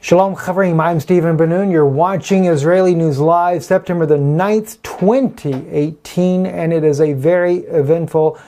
Shalom Chavrim, I'm Stephen Ben-Nun. You're watching Israeli News Live, September the 9th, 2018, and it is a very eventful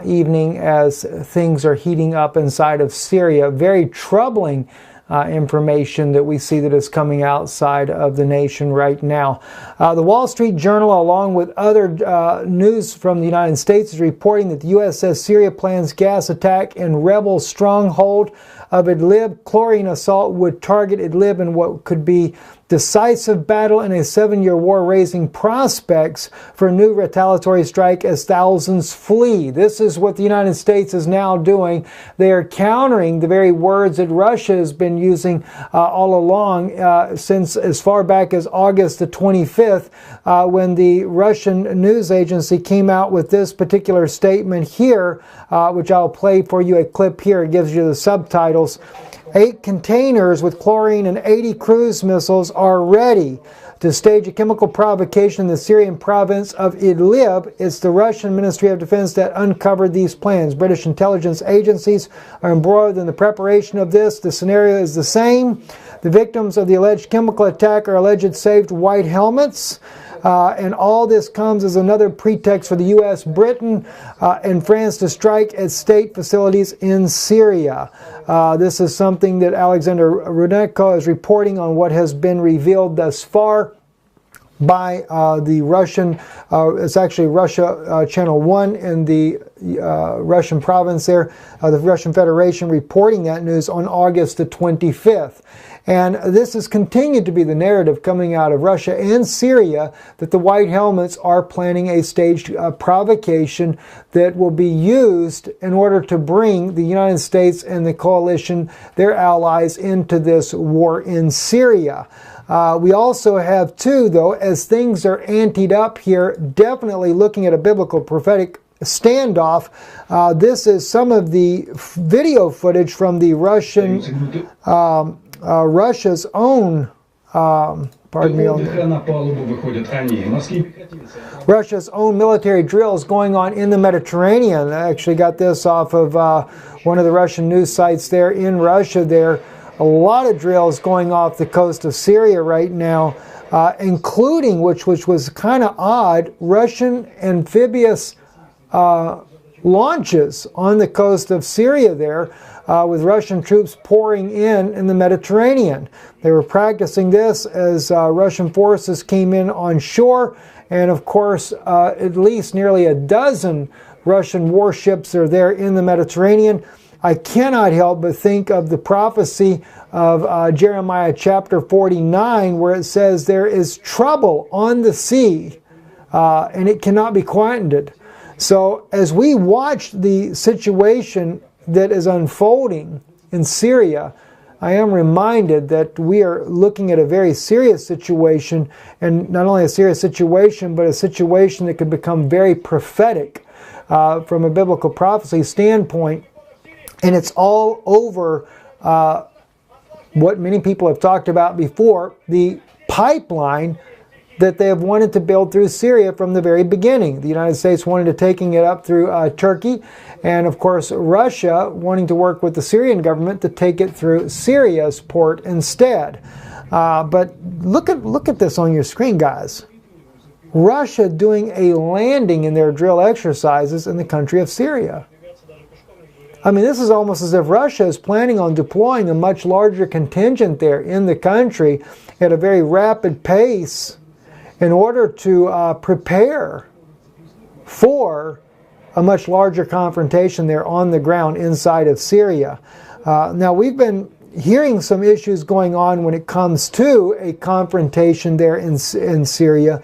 evening as things are heating up inside of Syria. Very troubling information that we see that is coming outside of the nation right now. The Wall Street Journal, along with other news from the United States, is reporting that the U.S. says Syria plans gas attack in rebel stronghold of Idlib. Chlorine assault would target Idlib in what could be decisive battle in a 7-year war, raising prospects for a new retaliatory strike as thousands flee. This is what the United States is now doing. They are countering the very words that Russia has been using all along since as far back as August the 25th when the Russian news agency came out with this particular statement here, which I'll play for you a clip here. It gives you the subtitles. 8 containers with chlorine and 80 cruise missiles are ready to stage a chemical provocation in the Syrian province of Idlib. It's the Russian Ministry of Defense that uncovered these plans. British intelligence agencies are embroiled in the preparation of this. The scenario is the same. The victims of the alleged chemical attack are alleged saved white helmets. And all this comes as another pretext for the U.S., Britain, and France to strike at state facilities in Syria. This is something that Alexander Runenko is reporting on what has been revealed thus far by the Russian, it's actually Russia Channel 1 in the Russian province there, the Russian Federation reporting that news on August the 25th. And this has continued to be the narrative coming out of Russia and Syria that the White Helmets are planning a staged provocation that will be used in order to bring the United States and the coalition, their allies, into this war in Syria. We also have, too, though, as things are anteed up here, definitely looking at a biblical prophetic standoff. This is some of the video footage from the Russian, Russia's own, Russia's own military drills going on in the Mediterranean. I actually got this off of one of the Russian news sites there in Russia there. A lot of drills going off the coast of Syria right now, including, which was kind of odd, Russian amphibious launches on the coast of Syria there, with Russian troops pouring in the Mediterranean. They were practicing this as Russian forces came in on shore, and of course at least nearly a dozen Russian warships are there in the Mediterranean. I cannot help but think of the prophecy of Jeremiah chapter 49, where it says there is trouble on the sea and it cannot be quieted. So as we watch the situation that is unfolding in Syria, I am reminded that we are looking at a very serious situation, and not only a serious situation, but a situation that could become very prophetic from a biblical prophecy standpoint. And it's all over what many people have talked about before, the pipeline that they have wanted to build through Syria from the very beginning. The United States wanted to taking it up through Turkey, and of course Russia wanting to work with the Syrian government to take it through Syria's port instead. But look at this on your screen, guys. Russia doing a landing in their drill exercises in the country of Syria. I mean, this is almost as if Russia is planning on deploying a much larger contingent there in the country at a very rapid pace in order to prepare for a much larger confrontation there on the ground inside of Syria. Now, we've been hearing some issues going on when it comes to a confrontation there in Syria,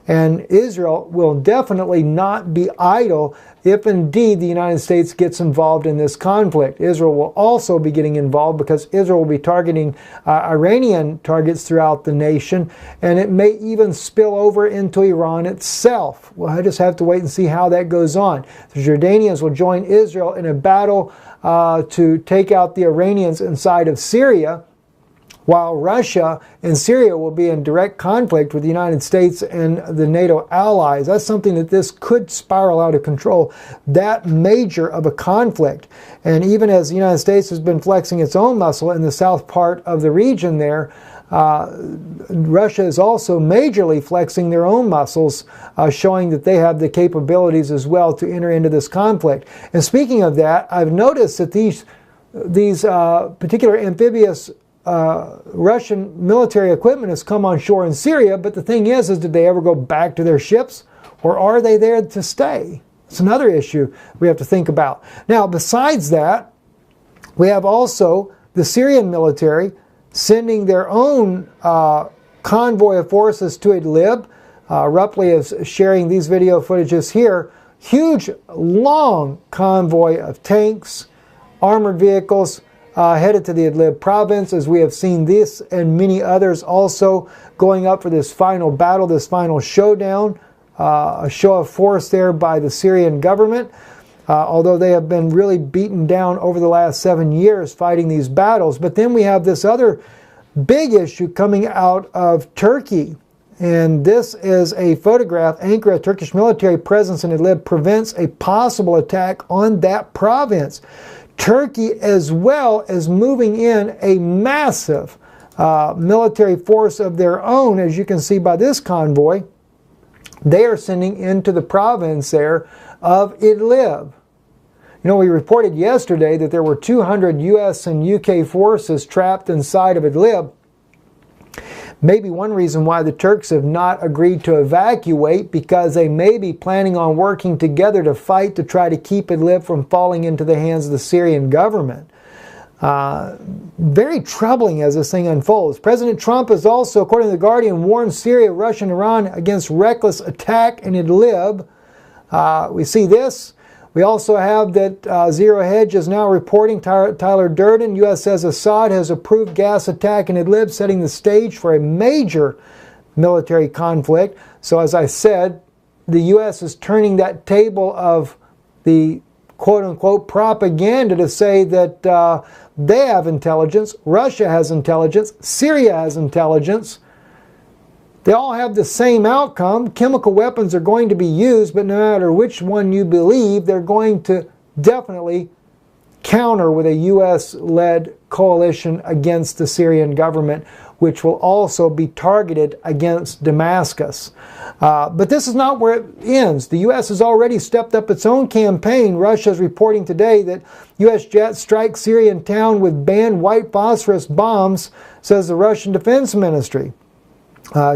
and Israel will definitely not be idle if indeed the United States gets involved in this conflict. Israel will also be getting involved because Israel will be targeting Iranian targets throughout the nation, and it may even spill over into Iran itself. Well, I just have to wait and see how that goes on. The Jordanians will join Israel in a battle to take out the Iranians inside of Syria, while Russia and Syria will be in direct conflict with the United States and the NATO allies. That's something that this could spiral out of control, that major of a conflict. And even as the United States has been flexing its own muscle in the south part of the region there, Russia is also majorly flexing their own muscles, showing that they have the capabilities as well to enter into this conflict. And speaking of that, I've noticed that these particular amphibious Russian military equipment has come on shore in Syria, but the thing is did they ever go back to their ships, or are they there to stay? It's another issue we have to think about. Now, besides that, we have also the Syrian military sending their own convoy of forces to Idlib. Ruppli is sharing these video footages here. Huge, long convoy of tanks, armored vehicles, headed to the Idlib province, as we have seen this and many others also going up for this final battle, this final showdown, a show of force there by the Syrian government, although they have been really beaten down over the last 7 years fighting these battles. But then we have this other big issue coming out of Turkey. And this is a photograph. Ankara, Turkish military presence in Idlib prevents a possible attack on that province. Turkey as well is moving in a massive military force of their own, as you can see by this convoy. They are sending into the province there of Idlib. You know, we reported yesterday that there were 200 U.S. and UK forces trapped inside of Idlib. Maybe one reason why the Turks have not agreed to evacuate, because they may be planning on working together to fight to try to keep Idlib from falling into the hands of the Syrian government. Very troubling as this thing unfolds. President Trump has also, according to The Guardian, warned Syria, Russia, and Iran against reckless attack in Idlib. We see this. We also have that Zero Hedge is now reporting, Tyler Durden, U.S. says Assad has approved gas attack in Idlib, setting the stage for a major military conflict. So as I said, the U.S. is turning that table of the quote-unquote propaganda to say that they have intelligence, Russia has intelligence, Syria has intelligence. They all have the same outcome. Chemical weapons are going to be used, but no matter which one you believe, they're going to definitely counter with a U.S.-led coalition against the Syrian government, which will also be targeted against Damascus. But this is not where it ends. The U.S. has already stepped up its own campaign. Russia is reporting today that U.S. jets strike Syrian town with banned white phosphorus bombs, says the Russian Defense Ministry.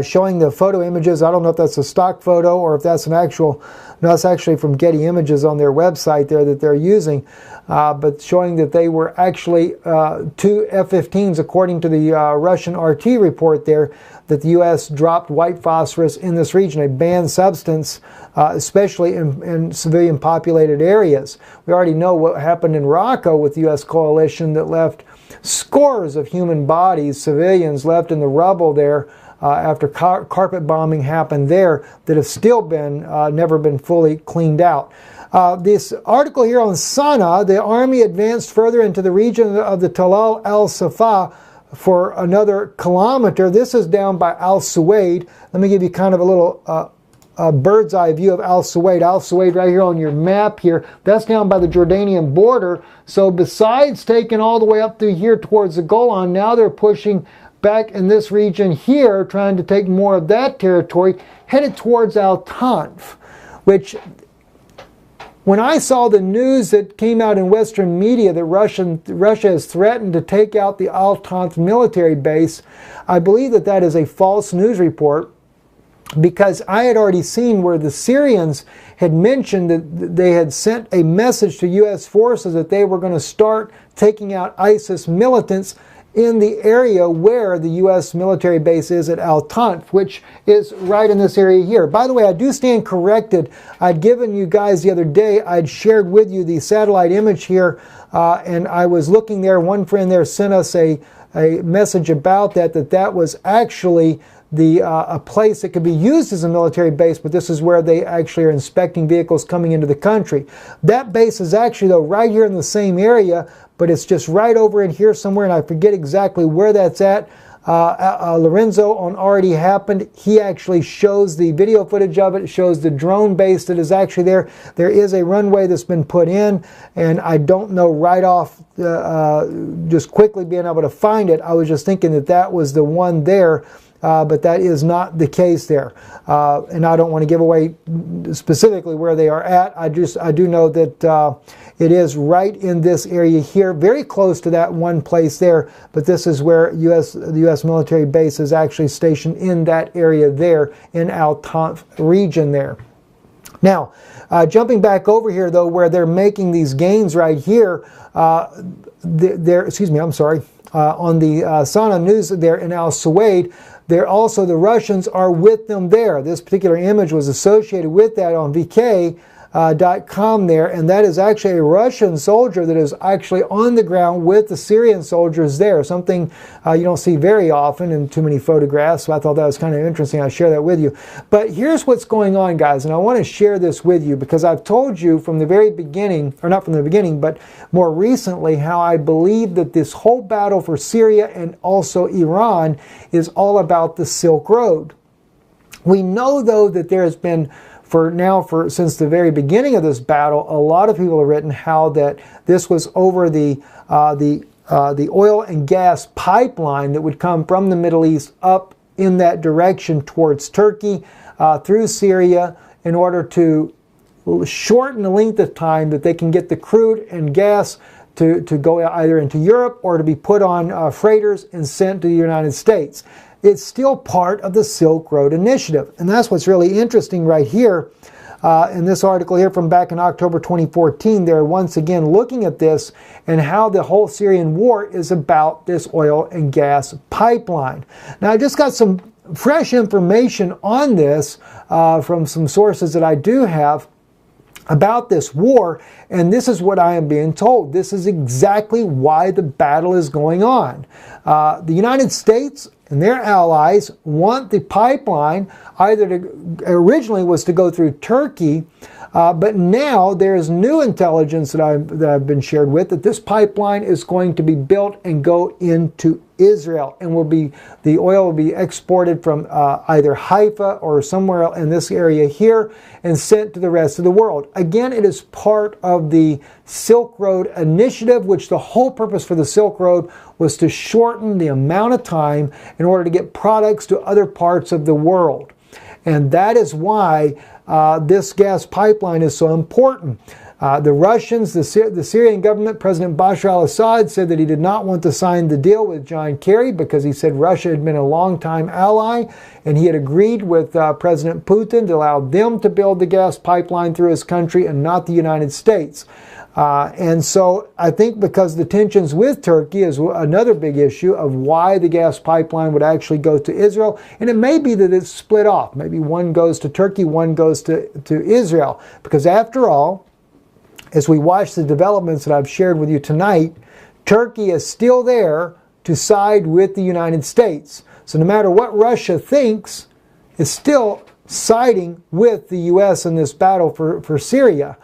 Showing the photo images. I don't know if that's a stock photo or if that's an actual, no, that's actually from Getty Images on their website there that they're using, but showing that they were actually 2 F-15s, according to the Russian RT report there, that the U.S. dropped white phosphorus in this region, a banned substance, especially in civilian populated areas. We already know what happened in Raqqa with the U.S. coalition that left scores of human bodies, civilians left in the rubble there, after carpet bombing happened there, that have still been never been fully cleaned out. This article here on Sana'a, the army advanced further into the region of the Talal al-Safa for another kilometer. This is down by Al-Suwaid. Let me give you kind of a little bird's eye view of Al-Suwaid. Al-Suwaid right here on your map here. That's down by the Jordanian border. So besides taking all the way up through here towards the Golan, now they're pushing back in this region here, trying to take more of that territory, headed towards Al-Tanf, which, when I saw the news that came out in Western media that Russia has threatened to take out the Al-Tanf military base, I believe that that is a false news report, because I had already seen where the Syrians had mentioned that they had sent a message to U.S. forces that they were going to start taking out ISIS militants in the area where the U.S. military base is at Al-Tanf, which is right in this area here. By the way, I do stand corrected. I'd given you guys the other day, I'd shared with you the satellite image here, and I was looking there. One friend there sent us a message about that was actually a place that could be used as a military base, but this is where they actually are inspecting vehicles coming into the country. That base is actually, though, right here in the same area, but it's just right over in here somewhere, and I forget exactly where that's at. Lorenzo on Already Happened, he actually shows the video footage of it. It shows the drone base that is actually there. There is a runway that's been put in, and I don't know right off, just quickly being able to find it. I was just thinking that that was the one there. But that is not the case there. And I don't want to give away specifically where they are at. I do know that it is right in this area here, very close to that one place there. But this is where the U.S. military base is actually stationed in that area there in Al Tanf region there. Now, jumping back over here though, where they're making these gains right here, excuse me, I'm sorry, on the Sana News there in Al Suwaid, there also the Russians are with them there. This particular image was associated with that on VK.com there, and that is actually a Russian soldier that is actually on the ground with the Syrian soldiers there, something you don't see very often in too many photographs, so I thought that was kind of interesting. I'll share that with you. But here's what's going on, guys, and I want to share this with you because I've told you from the very beginning, or not from the beginning, but more recently, how I believe that this whole battle for Syria and also Iran is all about the Silk Road. We know, though, that there has been since the very beginning of this battle, a lot of people have written how that this was over the oil and gas pipeline that would come from the Middle East up in that direction towards Turkey through Syria in order to shorten the length of time that they can get the crude and gas to go either into Europe or to be put on freighters and sent to the United States. It's still part of the Silk Road Initiative. And that's what's really interesting right here. In this article here from back in October 2014, they're once again looking at this and how the whole Syrian war is about this oil and gas pipeline. Now, I just got some fresh information on this from some sources that I do have about this war, and this is what I am being told. This is exactly why the battle is going on. The United States and their allies want the pipeline originally was to go through Turkey, but now there's new intelligence that I've been shared with that this pipeline is going to be built and go into Israel, and the oil will be exported from either Haifa or somewhere else in this area here and sent to the rest of the world. Again, it is part of the Silk Road Initiative, which the whole purpose for the Silk Road was to shorten the amount of time in order to get products to other parts of the world. And that is why this gas pipeline is so important. The Russians, the Syrian government, President Bashar al-Assad said that he did not want to sign the deal with John Kerry because he said Russia had been a longtime ally, and he had agreed with President Putin to allow them to build the gas pipeline through his country and not the United States. And so I think because the tensions with Turkey is another big issue of why the gas pipeline would actually go to Israel. And it may be that it's split off. Maybe one goes to Turkey, one goes to Israel. Because after all, as we watch the developments that I've shared with you tonight, Turkey is still there to side with the United States. So no matter what Russia thinks, it's still siding with the U.S. in this battle for Syria.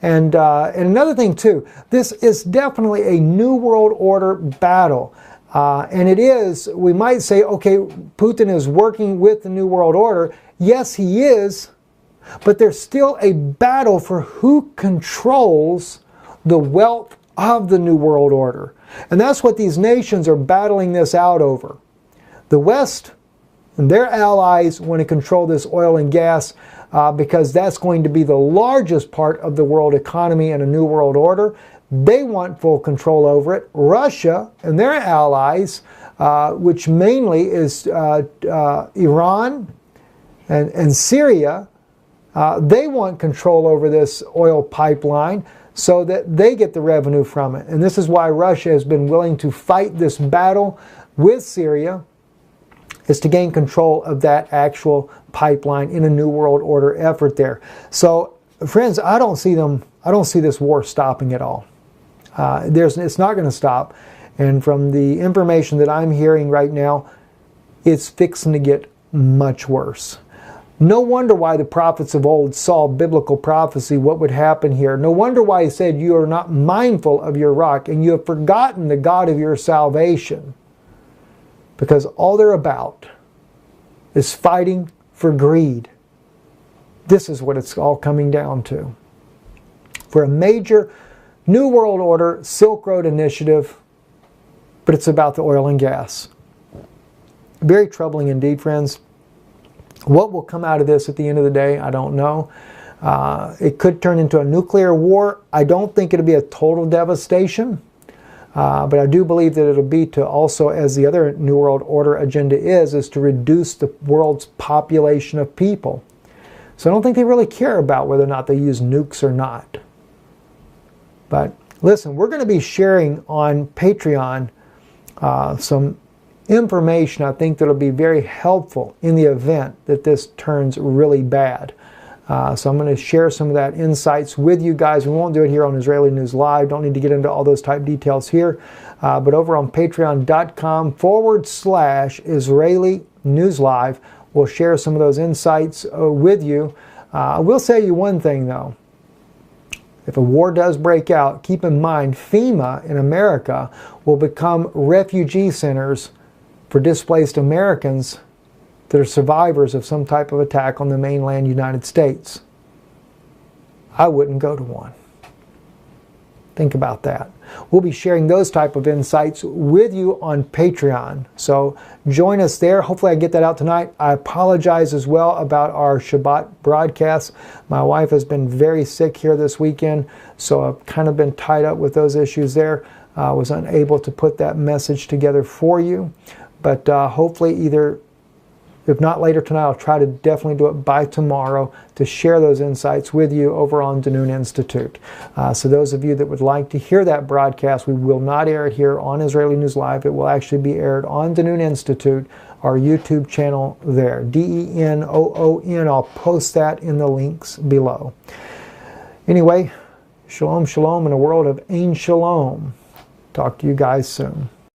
And another thing too, this is definitely a New World Order battle. And it is, we might say, okay, Putin is working with the New World Order. Yes, he is, but there's still a battle for who controls the wealth of the New World Order. And that's what these nations are battling this out over. The West and their allies want to control this oil and gas because that's going to be the largest part of the world economy in a New World Order. They want full control over it. Russia and their allies, which mainly is Iran and Syria, they want control over this oil pipeline so that they get the revenue from it. And this is why Russia has been willing to fight this battle with Syria, is to gain control of that actual pipeline in a New World Order effort there. So, friends, I don't see this war stopping at all. It's not going to stop. And from the information that I'm hearing right now, it's fixing to get much worse. No wonder why the prophets of old saw biblical prophecy, what would happen here. No wonder why he said, you are not mindful of your rock, and you have forgotten the God of your salvation. because all they're about is fighting for greed. This is what it's all coming down to. For a major New World Order Silk Road initiative, but it's about the oil and gas. Very troubling indeed, friends. What will come out of this at the end of the day, I don't know. It could turn into a nuclear war. I don't think it'll be a total devastation. But I do believe that it'll be to also, as the other New World Order agenda is to reduce the world's population of people. So I don't think they really care about whether or not they use nukes or not. But listen, we're going to be sharing on Patreon some information I think that'll be very helpful in the event that this turns really bad. So I'm going to share some of that insights with you guys. We won't do it here on Israeli News Live. Don't need to get into all those type details here. But over on patreon.com/Israeli News Live, we'll share some of those insights with you. I will say you one thing though. If a war does break out, keep in mind FEMA in America will become refugee centers for displaced Americans that are survivors of some type of attack on the mainland United States. I wouldn't go to one. Think about that. We'll be sharing those type of insights with you on Patreon. So join us there. Hopefully I get that out tonight. I apologize as well about our Shabbat broadcast. My wife has been very sick here this weekend, so I've kind of been tied up with those issues there. I was unable to put that message together for you. But hopefully either, if not later tonight, I'll try to definitely do it by tomorrow to share those insights with you over on Danoon Institute. So those of you that would like to hear that broadcast, we will not air it here on Israeli News Live. It will actually be aired on Danoon Institute, our YouTube channel there. DENOON. I'll post that in the links below. Anyway, shalom, shalom in a world of Ein Shalom. Talk to you guys soon.